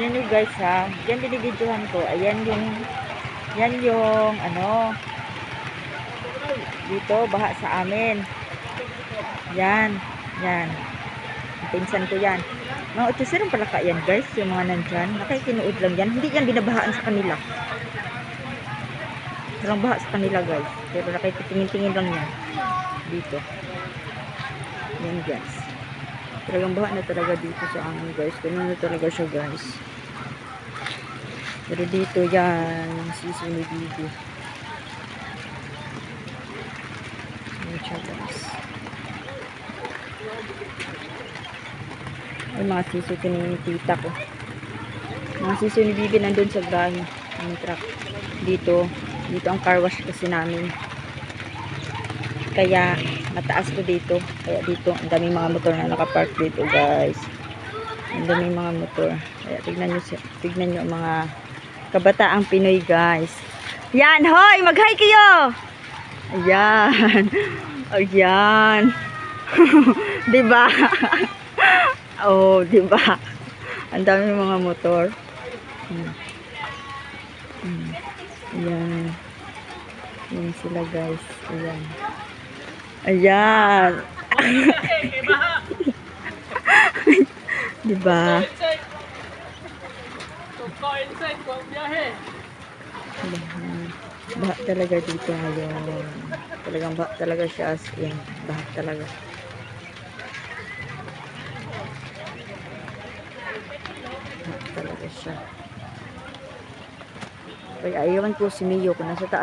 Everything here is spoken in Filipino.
Yan yung guys ha. Yan binibidyohan ko. Ayan yung ano. Dito, baha sa amin. Yan. Yan. Pinsan ko yan. Mga 800 pala ka yan guys. Yung mga nandyan. Nakikinuod lang yan. Hindi yan binabahaan sa kanila. Walang baha sa kanila guys. Pero nakikitingin-tingin lang yan. Dito. Yan guys. Talagang baha na talaga dito sa amin guys. Ganun na talaga siya guys. Pero dito yan. Sisi ni Bibi. Yan siya guys. Ay mga sisi tinitita ko. Mga sisi ni Bibi nandun sa bahay. Ang truck. Dito ang car wash kasi namin. Kaya mataas ko dito. Kaya dito ang daming mga motor na nakapark dito guys. Ang daming mga motor. Kaya tignan nyo ang mga kabataang Pinoy guys. Yan, hoy! Mag-hi kayo! Ayan. Ayan. Diba? Oh, diba? Ang daming mga motor. Ayan. Ayan sila guys. Ayan. Ayan. Diba? Baha talaga dito ngayon. Talagang baha talaga siya as in. Baha talaga. Baha talaga siya. Ay, ayawan ko si Mio kung nasa taas.